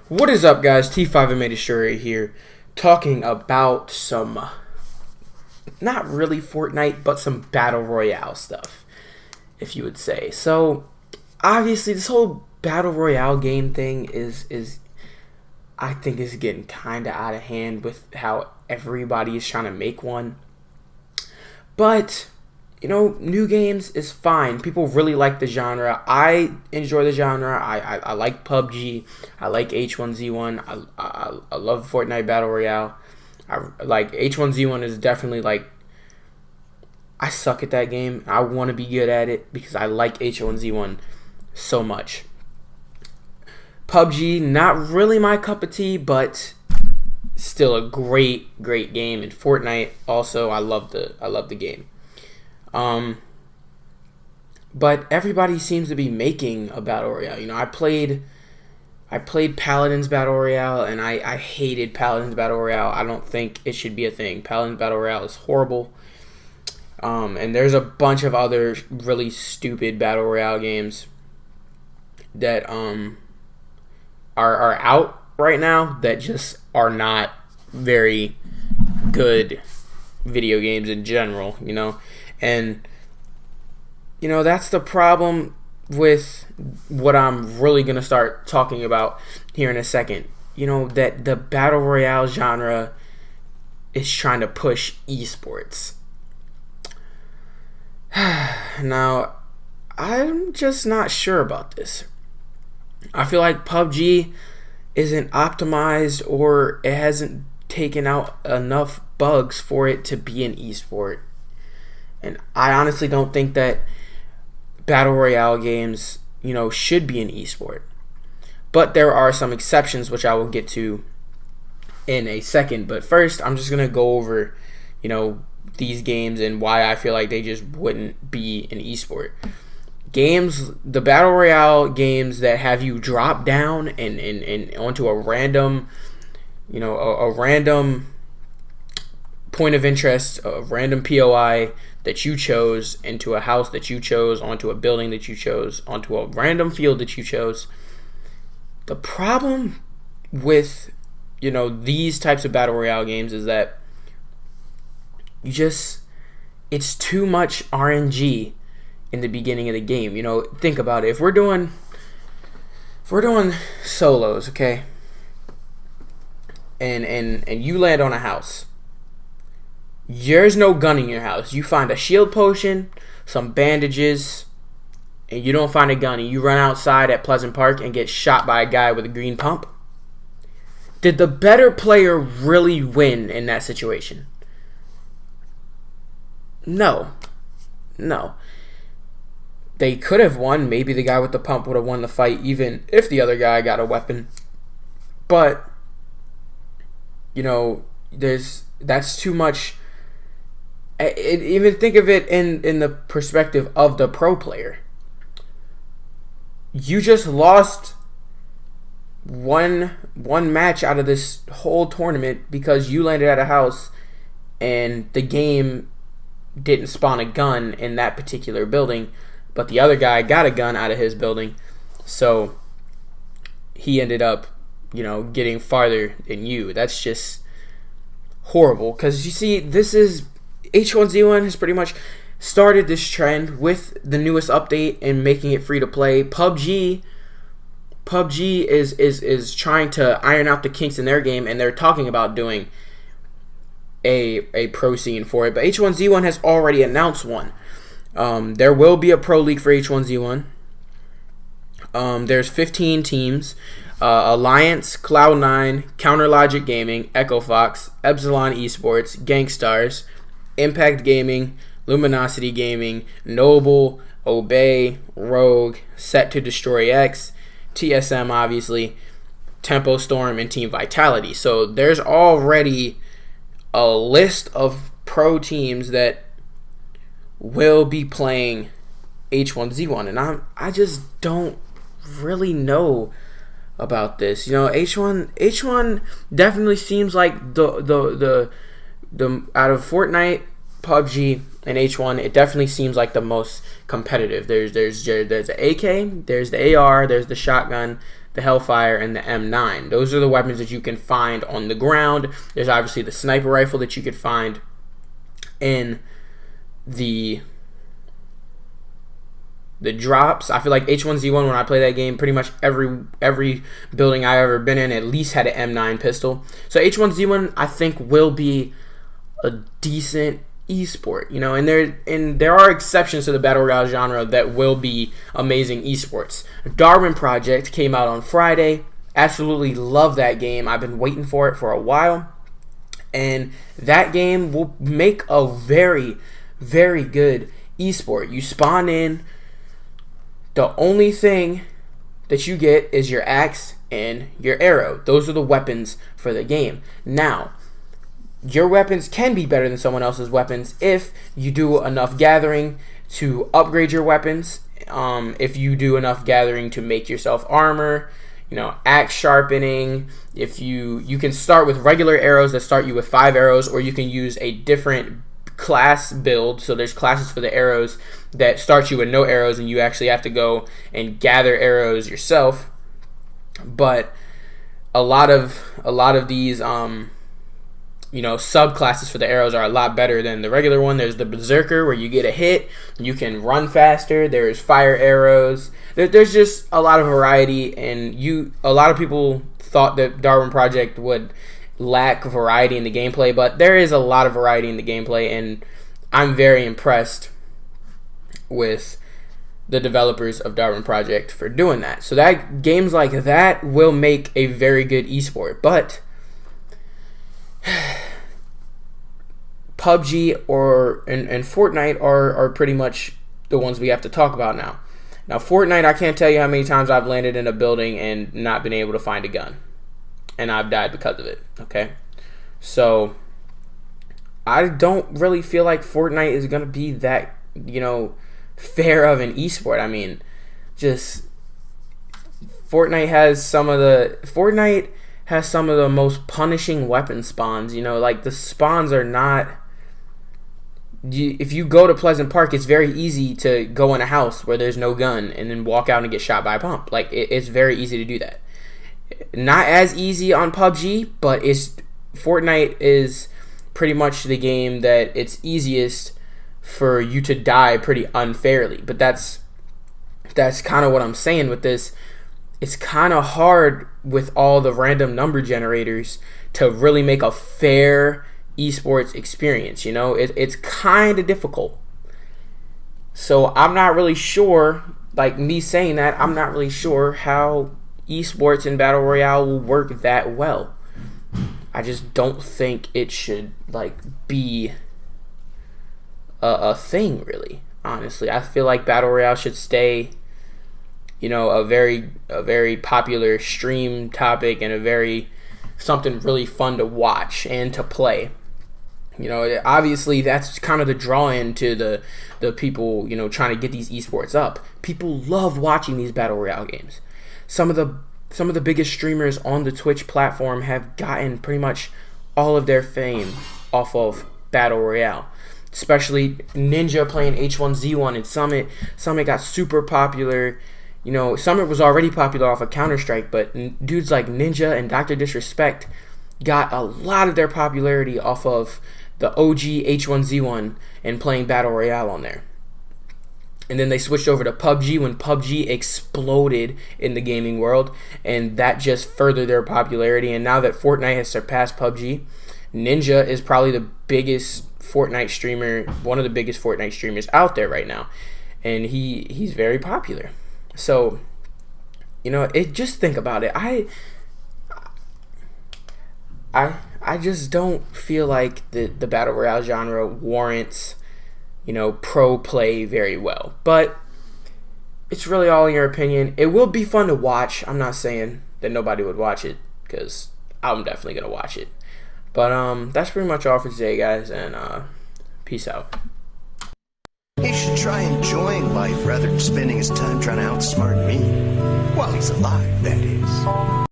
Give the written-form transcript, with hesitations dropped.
What is up, guys? T5MA Destroyer here, talking about some, not really Fortnite, but some Battle Royale stuff, if you would say. So, obviously, this whole Battle Royale game thing is I think is getting kind of out of hand with how everybody is trying to make one. But, you know, new games is fine. People really like the genre. I enjoy the genre. I like PUBG. I like H1Z1. I love Fortnite Battle Royale. I like H1Z1 is definitely like, I suck at that game. I want to be good at it because I like H1Z1 so much. PUBG, not really my cup of tea, but still a great game. And Fortnite also, I love the game. But everybody seems to be making a Battle Royale. You know, I played Paladin's Battle Royale, and I hated Paladin's Battle Royale. I don't think it should be a thing. Paladin's Battle Royale is horrible. And there's a bunch of other really stupid Battle Royale games that are out right now that just are not very good video games in general, you know. And you know, that's the problem with what I'm really going to start talking about here in a second. You know, that the Battle Royale genre is trying to push esports. Now, I'm just not sure about this. I feel like PUBG isn't optimized, or it hasn't taken out enough bugs for it to be an esport. And I honestly don't think that Battle Royale games, you know, should be an esport. But there are some exceptions, which I will get to in a second. But first, I'm just going to go over, you know, these games and why I feel like they just wouldn't be an esport. Games, the Battle Royale games that have you drop down and onto a random, you know, a random point of interest, a random POI that you chose, into a house that you chose, onto a building that you chose, onto a random field that you chose. The problem with, you know, these types of Battle Royale games is that it's too much RNG in the beginning of the game. You know, think about it. If we're doing solos, okay, and you land on a house, there's no gun in your house. You find a shield potion, some bandages, and you don't find a gun, and you run outside at Pleasant Park and get shot by a guy with a green pump. Did the better player really win in that situation? No. They could have won. Maybe the guy with the pump would have won the fight, even if the other guy got a weapon. But, you know, that's too much. Even think of it in the perspective of the pro player. You just lost one match out of this whole tournament because you landed at a house and the game didn't spawn a gun in that particular building, but the other guy got a gun out of his building, so he ended up, you know, getting farther than you. That's just horrible, because you see, this is H1Z1 has pretty much started this trend with the newest update and making it free to play. PUBG is trying to iron out the kinks in their game, and they're talking about doing a pro scene for it. But H1Z1 has already announced one. There will be a pro league for H1Z1. There's 15 teams. Alliance, Cloud9, Counterlogic Gaming, Echo Fox, Epsilon Esports, Gangstars, Impact Gaming, Luminosity Gaming, Noble, Obey, Rogue, Set to Destroy X, TSM obviously, Tempo Storm, and Team Vitality. So there's already a list of pro teams that will be playing H1Z1, and I just don't really know about this. You know, H1 definitely seems like the out of Fortnite, PUBG, and H1, it definitely seems like the most competitive. There's the AK, there's the AR, there's the shotgun, the Hellfire, and the M9. Those are the weapons that you can find on the ground. There's obviously the sniper rifle that you could find in the drops. I feel like H1Z1, when I play that game, pretty much every building I've ever been in at least had an M9 pistol. So H1Z1, I think, will be a decent esport, you know, and there are exceptions to the battle royale genre that will be amazing esports. Darwin Project came out on Friday. Absolutely love that game. I've been waiting for it for a while, and that game will make a very, very good esport. You spawn in. The only thing that you get is your axe and your arrow. Those are the weapons for the game. Now, your weapons can be better than someone else's weapons if you do enough gathering to upgrade your weapons. If you do enough gathering to make yourself armor, you know, axe sharpening. If you can start with regular arrows that start you with 5 arrows, or you can use a different class build. So there's classes for the arrows that start you with no arrows, and you actually have to go and gather arrows yourself. But a lot of these you know, subclasses for the arrows are a lot better than the regular one. There's the Berserker, where you get a hit, you can run faster. There's fire arrows. There's just a lot of variety, and a lot of people thought that Darwin Project would lack variety in the gameplay, but there is a lot of variety in the gameplay, and I'm very impressed with the developers of Darwin Project for doing that. So that games like that will make a very good esport. But PUBG and Fortnite are pretty much the ones we have to talk about now. Now, Fortnite, I can't tell you how many times I've landed in a building and not been able to find a gun, and I've died because of it. Okay, so I don't really feel like Fortnite is gonna be that, you know, fair of an esport. I mean, just Fortnite has some of the most punishing weapon spawns. You know, like the spawns are not. If you go to Pleasant Park, it's very easy to go in a house where there's no gun and then walk out and get shot by a pump. Like it's very easy to do that. Not as easy on PUBG, but Fortnite is pretty much the game that it's easiest for you to die pretty unfairly. But that's kind of what I'm saying with this. It's kind of hard with all the random number generators to really make a fair esports experience. You know, it's kind of difficult. So I'm not really sure, like me saying that, I'm not really sure how esports and battle royale will work that well. I just don't think it should like be a thing, really. Honestly, I feel like battle royale should stay, you know, a very popular stream topic, and something really fun to watch and to play. You know, obviously that's kind of the draw-in to the people, you know, trying to get these esports up. People love watching these battle royale games. Some of the biggest streamers on the Twitch platform have gotten pretty much all of their fame off of battle royale. Especially Ninja playing H1Z1 and Summit. Summit got super popular. You know, Summit was already popular off of Counter-Strike, but dudes like Ninja and Dr. Disrespect got a lot of their popularity off of the OG H1Z1 and playing battle royale on there. And then they switched over to PUBG when PUBG exploded in the gaming world, and that just furthered their popularity. And now that Fortnite has surpassed PUBG, Ninja is probably the biggest Fortnite streamer, one of the biggest Fortnite streamers out there right now, and he's very popular. So, you know, just think about it. I just don't feel like the battle royale genre warrants, you know, pro play very well. But it's really all in your opinion. It will be fun to watch. I'm not saying that nobody would watch it, because I'm definitely gonna watch it. But that's pretty much all for today, guys, and peace out. He should try enjoying life rather than spending his time trying to outsmart me. While he's alive, that is.